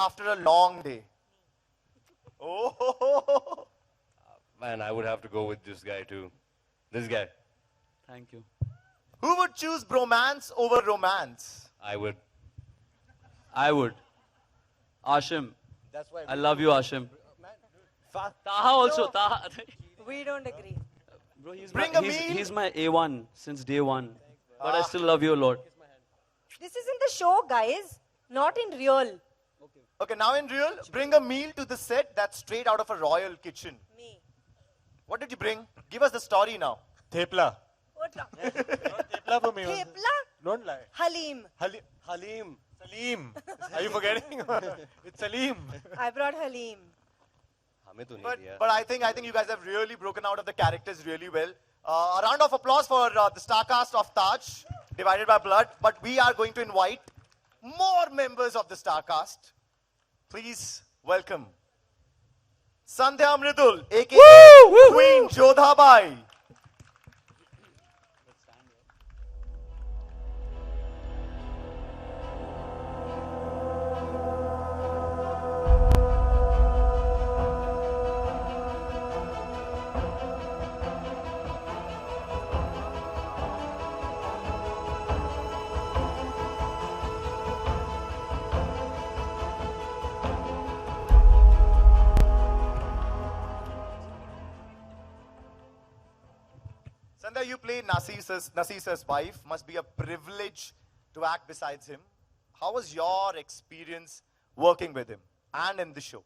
after a long day? Oh, Man, I would have to go with this guy too. This guy. Thank you. who would choose bromance over romance? I would. Ashim. That's why. I love you, Ashim. Fa- Taha also. No. Taha. We don't agree. Bro, he's Bring my, a meal. he's my A1 since day one. But I still love you a lot. This is in the show, guys, not in real. Okay, now in real, bring a meal to the set that's straight out of a royal kitchen. Me. What did you bring? Give us the story now. Thepla. What? Thepla for me. Thepla? Don't lie. Halim. Halim. Salim. Are you forgetting? It's Salim. I brought Halim. हमें तो नहीं But, दिया. but I think you guys have really broken out of the characters really well. A round of applause for the star cast of Taj, divided by blood. But we are going to invite more members of the star cast. Please welcome Sandhya Mridul, aka Queen Jodhabai. Sandhya, you play Nasir's wife. Must be a privilege to act besides him. How was your experience working with him and in the show?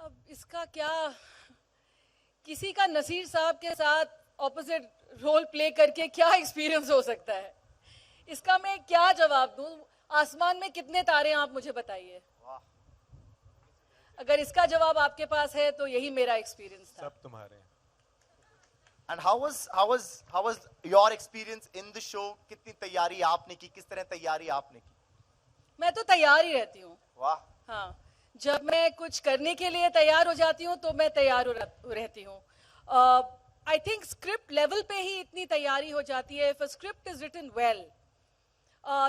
अब इसका क्या किसी का नसीर साहब के साथ opposite role play करके क्या एक्सपीरियंस हो सकता है इसका मैं क्या जवाब दूं आसमान में कितने तारे हैं आप मुझे बताइए अगर इसका जवाब आपके पास है तो यही मेरा एक्सपीरियंस था सब तुम्हारे हैं. And how was your experience in the show? कितनी तैयारी आपने की? किस तरह तैयारी आपने की? मैं तो तैयार ही रहती हूँ वाह. हाँ जब मैं कुछ करने के लिए तैयार हो जाती हूँ तो मैं तैयार रहती हूँ आई थिंक स्क्रिप्ट लेवल पे ही इतनी तैयारी हो जाती है if a script is written well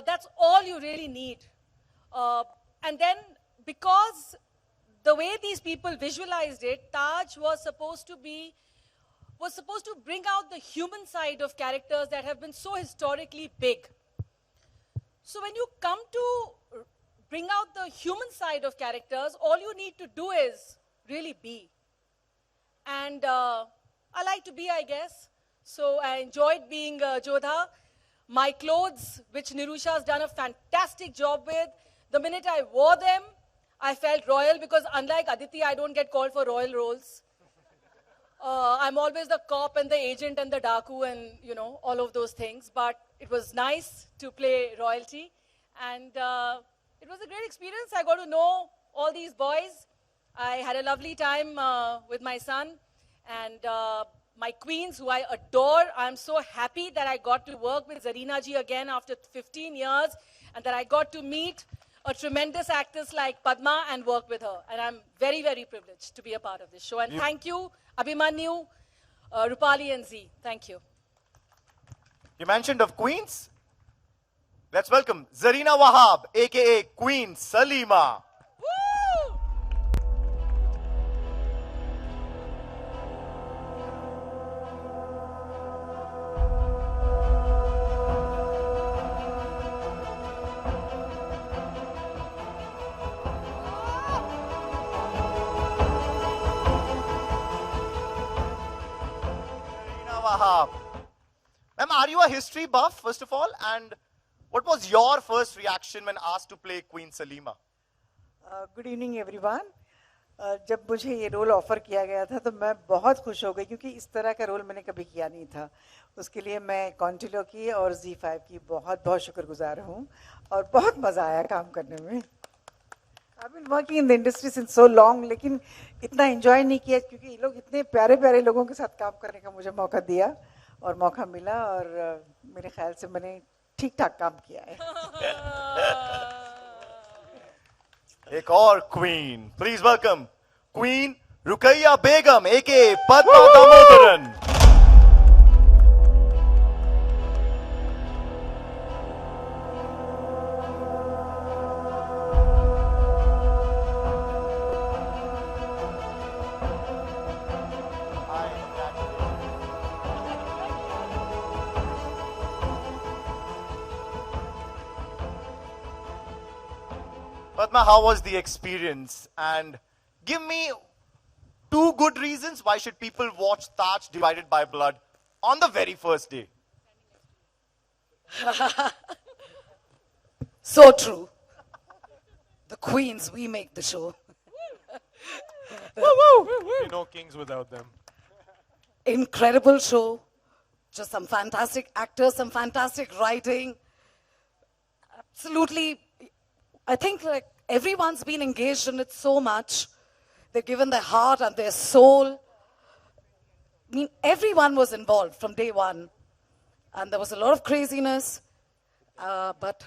that's all you really need and then because the way these people visualized it, Taj was supposed to bring out the human side of characters that have been so historically big. So when you come to bring out the human side of characters, all you need to do is really be. And I like to be, I guess. So I enjoyed being Jodha. My clothes, which Nirusha has done a fantastic job with, the minute I wore them, I felt royal because unlike Aditi, I don't get called for royal roles. I'm always the cop and the agent and the daku and, you know, all of those things. But it was nice to play royalty. And it was a great experience. I got to know all these boys. I had a lovely time with my son. And my queens, who I adore. I'm so happy that I got to work with Zarina ji again after 15 years. And that I got to meet a tremendous actress like Padma and work with her. And I'm very, very privileged to be a part of this show. And thank you, Abhimanyu, Rupali and Zee. Thank you. You mentioned of queens. Let's welcome Zarina Wahab, aka Queen Salima. Woo! Wahab. Ma'am, are you a history buff, first of all? And what was your first reaction when asked to play Queen Salima? Good evening everyone. जब मुझे ये role offer किया गया था तो मैं बहुत खुश हो गई क्योंकि इस तरह का रोल मैंने कभी किया नहीं था. उसके लिए मैं कॉन्टिलो की और Zee5 की बहुत बहुत शुक्रगुजार हूँ और बहुत मज़ा आया काम करने में. I've been working in the industry since so long, लेकिन इतना एंजॉय नहीं किया क्योंकि ये लोग इतने प्यारे प्यारे लोगों के साथ काम करने का मुझे मौका दिया और मौका मिला और मेरे ख्याल से मैंने ठीक ठाक काम किया है. एक और queen, please welcome queen Rukaiya Begum, aka Padma Damodaran. Padma, how was the experience? And give me 2 good reasons why should people watch Taj Divided by Blood on the very first day. So true. The queens, we make the show. You know kings without them. Incredible show. Just some fantastic actors, some fantastic writing. Absolutely. I think like everyone's been engaged in it so much. They've given their heart and their soul. I mean, everyone was involved from day one. And there was a lot of craziness. But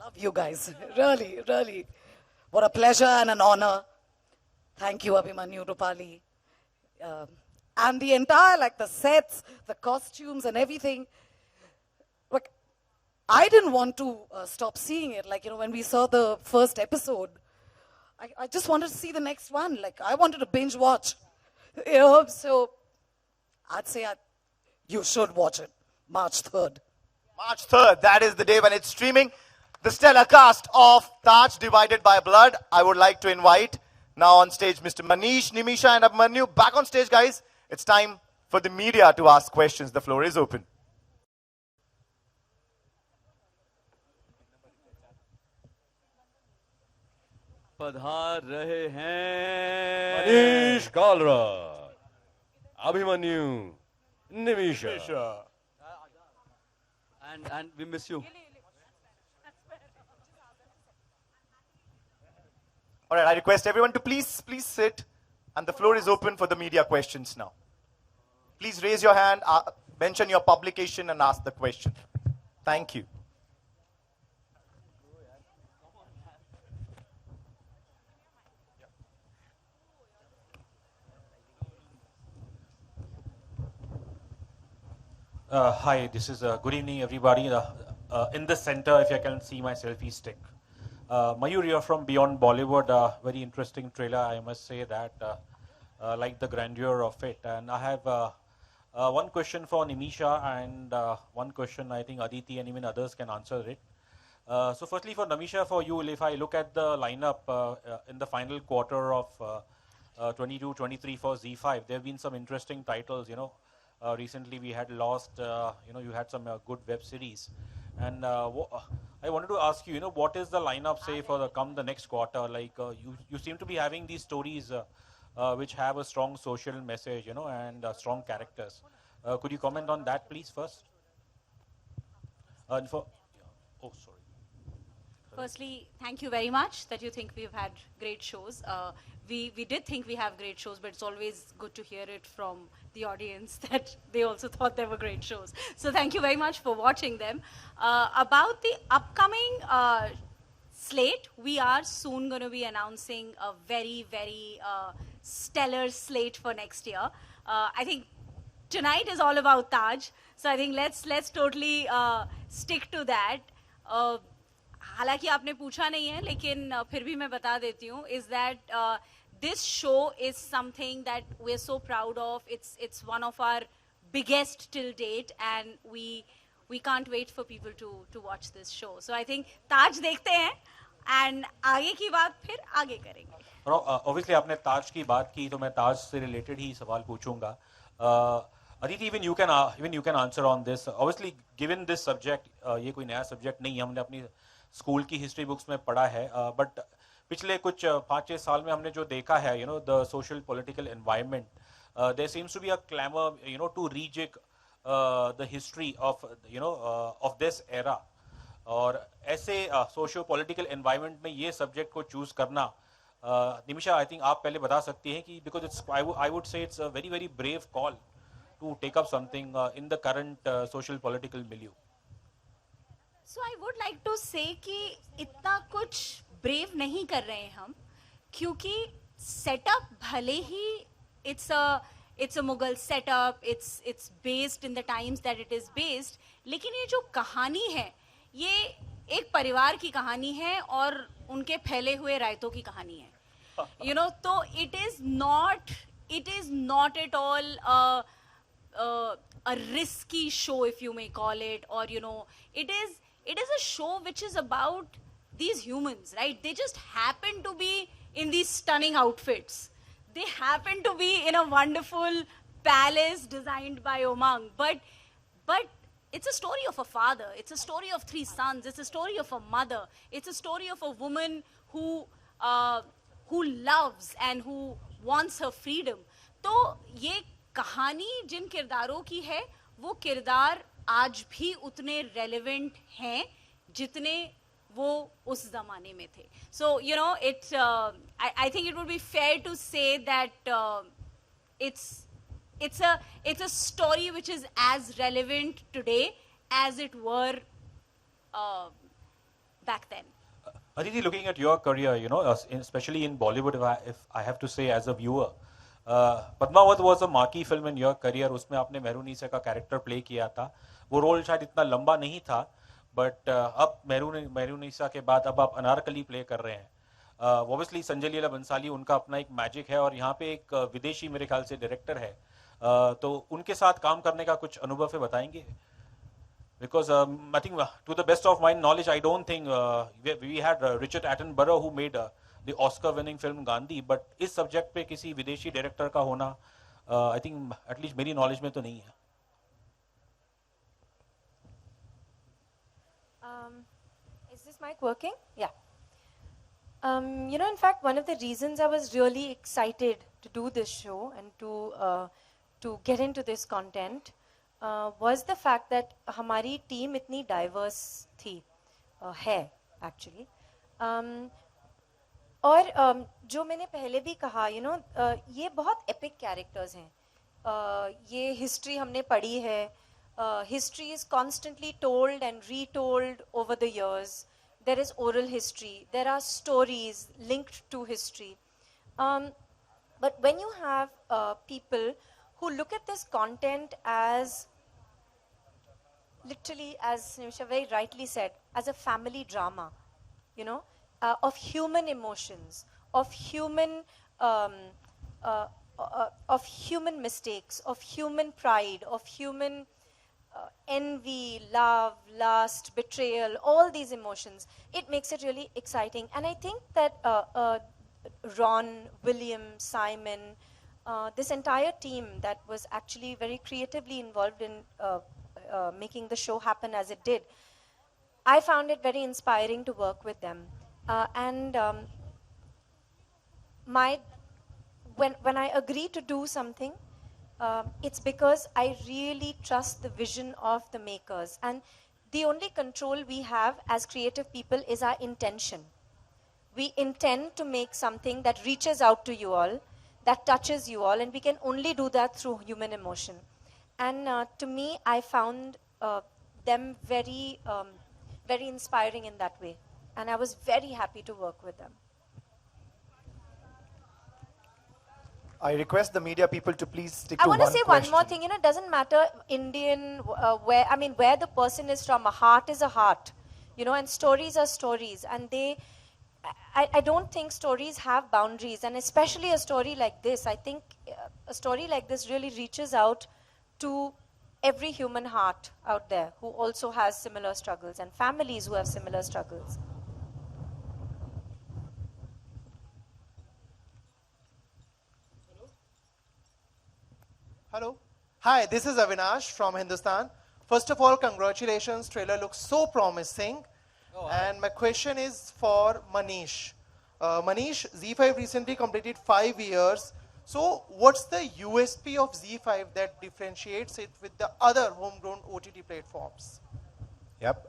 love you guys. Really, really. What a pleasure and an honor. Thank you, Abhimanyu, Rupali. And the entire, like the sets, the costumes and everything. Like, I didn't want to stop seeing it. Like, you know, when we saw the first episode, I just wanted to see the next one. Like, I wanted to binge watch. You know, so I'd say you should watch it. March 3rd. March 3rd, that is the day when it's streaming. The stellar cast of Taj Divided by Blood. I would like to invite now on stage Mr. Manish, Nimisha and Abhimanyu. Back on stage, guys. It's time for the media to ask questions. The floor is open. पधार रहे हैं Manish Kalra, Abhimanyu, Nimisha. Sure. and we miss you. All right, I request everyone to please sit. And the floor is open for the media questions now. Please raise your hand, mention your publication and ask the question. Thank you. Hi, this is good evening, everybody. In the center, if I can see my selfie stick. Mayur here from Beyond Bollywood. Very interesting trailer, I must say that. Like the grandeur of it. And I have one question for Nimisha and one question I think Aditi and even others can answer it. So firstly for Nimisha, for you, if I look at the lineup in the final quarter of 22-23 for Zee5, there have been some interesting titles, you know. Recently we had Lost, you know, you had some good web series. And I wanted to ask you, you know, what is the lineup, say, for the next quarter? Like, you seem to be having these stories which have a strong social message, you know, and strong characters. Could you comment on that, please, first? Oh, sorry. Firstly, thank you very much that you think we've had great shows. We did think we have great shows, but it's always good to hear it from the audience that they also thought they were great shows. So thank you very much for watching them. About the upcoming slate, we are soon going to be announcing a very, very stellar slate for next year. I think tonight is all about Taj, so I think let's totally stick to that. हालांकि आपने पूछा नहीं है, लेकिन फिर भी मैं बता देती हूँ, is that this show is something that we're so proud of. It's one of our biggest till date, and we can't wait for people to watch this show. So I think Taj देखते हैं, and आगे की बात फिर आगे करेंगे. Obviously आपने ताज की बात की, तो मैं ताज से related ही सवाल पूछूंगा. Aditi, even you can answer on this. Obviously, given this subject, ये कोई नया subject नहीं है, हमने अपनी स्कूल की हिस्ट्री बुक्स में पढ़ा है, बट पिछले कुछ 5-6 साल में हमने जो देखा है, you know, the social political environment, there seems to be a clamor, you know, to rejig the history of, you know, of this era. और ऐसे socio political environment में ये subject को choose करना, निमिषा, I think आप पहले बता सकती हैं कि because it's, I would say it's a very, very brave call to take up something in the current social political milieu. So I would like to say कि इतना कुछ brave नहीं कर रहे हैं हम, क्योंकि setup भले ही it's a Mughal setup, it's based in the times that it is based, लेकिन ये जो कहानी है, ये एक परिवार की कहानी है और उनके फैले हुए रायतों की कहानी है. You know, तो it is not at all a risky show, if you may call it, or you know, it is a show which is about these humans, right? They just happen to be in these stunning outfits. They happen to be in a wonderful palace designed by Omang. But it's a story of a father. It's a story of 3 sons. It's a story of a mother. It's a story of a woman who loves and who wants her freedom. तो ये कहानी जिन किरदारों की है, वो किरदार आज भी उतने relevant हैं जितने वो उस ज़माने में थे. So, you know, I think it would be fair to say that it's a story which is as relevant today as it were back then. Aditi, looking at your career, you know, especially in Bollywood, if I have to say as a viewer, Padmavat was a marquee film in your career. उसमें आपने मेहरूनिसा का character play किया था. वो role शायद इतना लंबा नहीं था, बट अब मेहरूनिसा के बाद अब आप अनारकली प्ले कर रहे हैं. Obviously संजय लीला बंसाली उनका अपना एक मैजिक है और यहाँ पे एक विदेशी मेरे ख्याल से डायरेक्टर है. तो उनके साथ काम करने का कुछ अनुभव है, बताएंगे? Because I think to the best of my knowledge, I don't think we had Richard Attenborough who made the Oscar-winning film Gandhi, but इस सब्जेक्ट पे किसी विदेशी डायरेक्टर का होना, I think at least मेरी नॉलेज में तो नहीं है. Is this mic working? Yeah. You know, in fact, one of the reasons I was really excited to do this show and to get into this content was the fact that हमारी team इतनी diverse थी, है actually. और जो मैंने पहले भी कहा, you know, ये बहुत epic characters हैं. ये history हमने पढ़ी है. History is constantly told and retold over the years. There is oral history. There are stories linked to history. But when you have people who look at this content as, literally, as Nimisha very rightly said, as a family drama, you know, of human emotions, of human mistakes, of human pride, of human envy, love, lust, betrayal, all these emotions, it makes it really exciting. And I think that Ron, William, Simon, this entire team that was actually very creatively involved in making the show happen as it did, I found it very inspiring to work with them. When I agree to do something, it's because I really trust the vision of the makers. And the only control we have as creative people is our intention. We intend to make something that reaches out to you all, that touches you all, and we can only do that through human emotion. And to me, I found them very, very inspiring in that way. And I was very happy to work with them. I request the media people to please stick I to one want to say question. one more thing. You know, it doesn't matter Indian, where the person is from. A heart is a heart, you know, and stories are stories. And I don't think stories have boundaries. And especially a story like this, I think a story like this really reaches out to every human heart out there who also has similar struggles and families who have similar struggles. Hello. Hi, this is Avinash from Hindustan. First of all, congratulations. Trailer looks so promising. And my question is for Manish. Manish, Zee5 recently completed 5 years. So what's the USP of Zee5 that differentiates it with the other homegrown OTT platforms? Yep.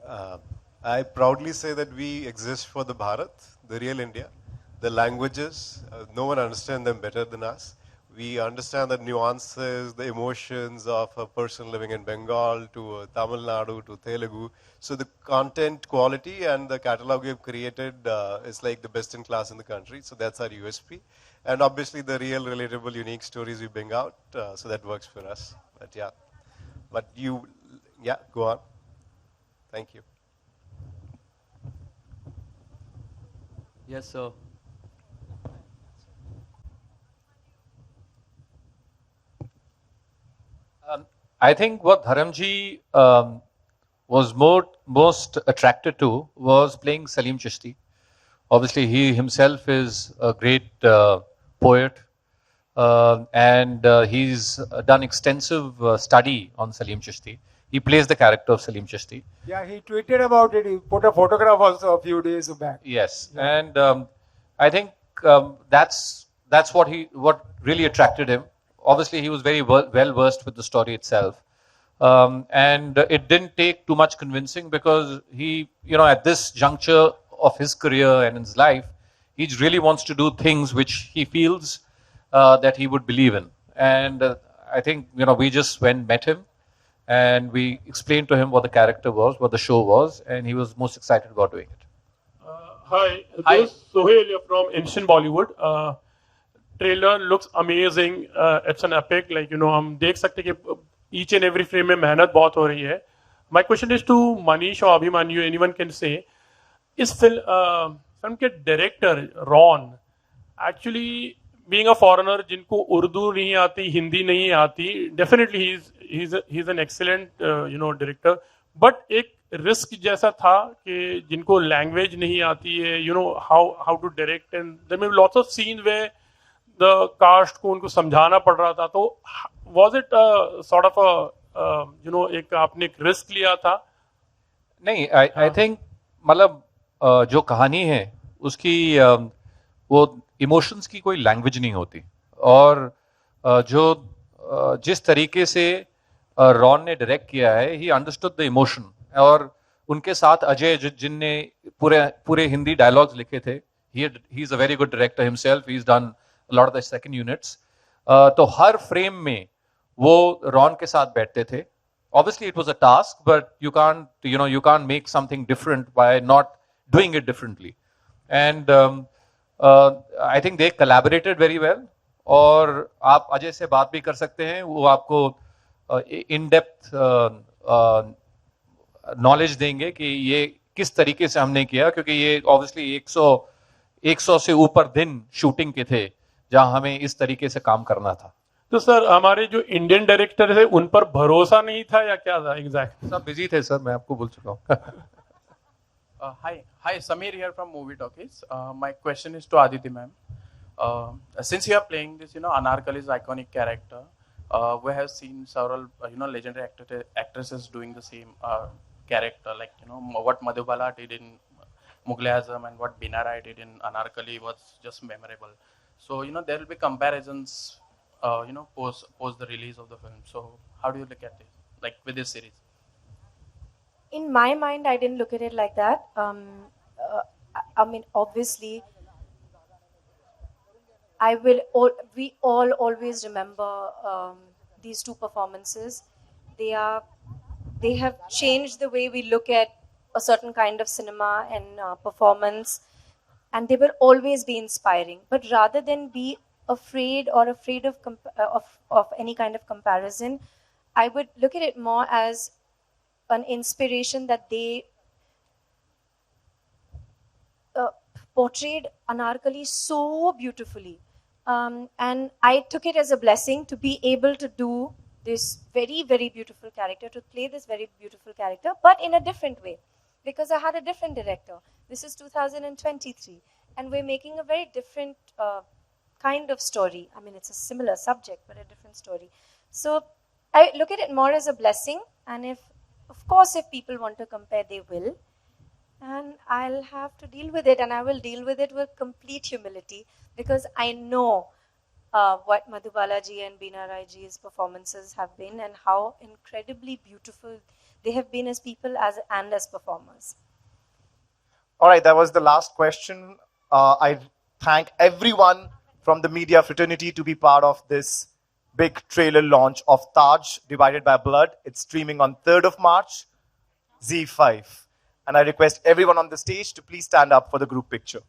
I proudly say that we exist for the Bharat, the real India. The languages, no one understands them better than us. We understand the nuances, the emotions of a person living in Bengal to Tamil Nadu to Telugu. So the content quality and the catalog we've created is like the best in class in the country. So that's our USP. And obviously the real, relatable, unique stories we bring out. So that works for us. But yeah. Go on. Thank you. Yes, sir. I think what Dharamji was most attracted to was playing Salim Chishti. Obviously, he himself is a great poet, and he's done extensive study on Salim Chishti. He plays the character of Salim Chishti. Yeah, he tweeted about it. He put a photograph also a few days back. Yes, and I think that's what really attracted him. Obviously, he was very well versed with the story itself, and it didn't take too much convincing because he, at this juncture of his career and his life, he really wants to do things which he feels that he would believe in. And I think we just went met him, and we explained to him what the character was, what the show was, and he was most excited about doing it. Hi, this is Sohail from Ancient Bollywood. Trailer looks amazing. It's an epic. Like हम देख सकते हैं कि each and every frame में मेहनत बहुत हो रही है. My question is to Manish or Abhimanyu, anyone can say, इस फिल्म के director Ron actually being a foreigner जिनको उर्दू नहीं आती, हिंदी नहीं आती, definitely he's an excellent director, but एक रिस्क जैसा था कि जिनको लैंग्वेज नहीं आती है, how to direct, and there may be lots of scenes where the cast को उनको समझाना पड़ रहा था. तो was it sort of a एक आपने एक रिस्क लिया था? नहीं, I think मतलब जो कहानी है उसकी वो इमोशंस की कोई लैंग्वेज नहीं होती, और जिस तरीके से रॉन ने डायरेक्ट किया है, ही अंडरस्टूड द इमोशन. और उनके साथ अजय जिनने पूरे हिंदी डायलॉग्स लिखे थे, he is a very good director himself. He is done a lot of the second units. तो हर फ्रेम में वो रॉन के साथ बैठते थे. Obviously it was a task, but you can't make something different by not doing it differently. And I think they collaborated very well. और आप अजय से बात भी कर सकते हैं, वो आपको in depth knowledge देंगे कि ये किस तरीके से हमने किया, क्योंकि ये obviously 100 से ऊपर दिन शूटिंग के थे जहां हमें इस तरीके से काम करना था. तो सर हमारे जो इंडियन डायरेक्टर थे उन पर भरोसा नहीं था या क्या था एग्जैक्ट? सब बिजी थे सर, मैं आपको बोल चुका हूं. Hi, Samir here from Movie Talkies. My question is to Aditi ma'am. Since you are playing this, Anarkali's iconic character, we have seen several, legendary actresses doing the same character. Like, what Madhubala did in Mughal-e-Azam and what Binarai did in Anarkali was just memorable. So, there will be comparisons, post the release of the film. So, how do you look at it, like with this series? In my mind, I didn't look at it like that. I mean, obviously, we all always remember these two performances. They have changed the way we look at a certain kind of cinema and performance, and they will always be inspiring. But rather than be afraid of any kind of comparison, I would look at it more as an inspiration that they portrayed Anarkali so beautifully. And I took it as a blessing to be able to do this very, very beautiful character, to play this very beautiful character, but in a different way, because I had a different director. This is 2023, and we're making a very different kind of story. I mean, it's a similar subject, but a different story. So I look at it more as a blessing, and of course, if people want to compare, they will. And I'll have to deal with it, and I will deal with it with complete humility, because I know what Madhubala ji and Binarai ji's performances have been, and how incredibly beautiful they have been as people and as performers. All right, that was the last question. I thank everyone from the media fraternity to be part of this big trailer launch of Taj, Divided by Blood. It's streaming on 3rd of March, Zee5. And I request everyone on the stage to please stand up for the group picture.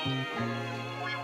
Thank you.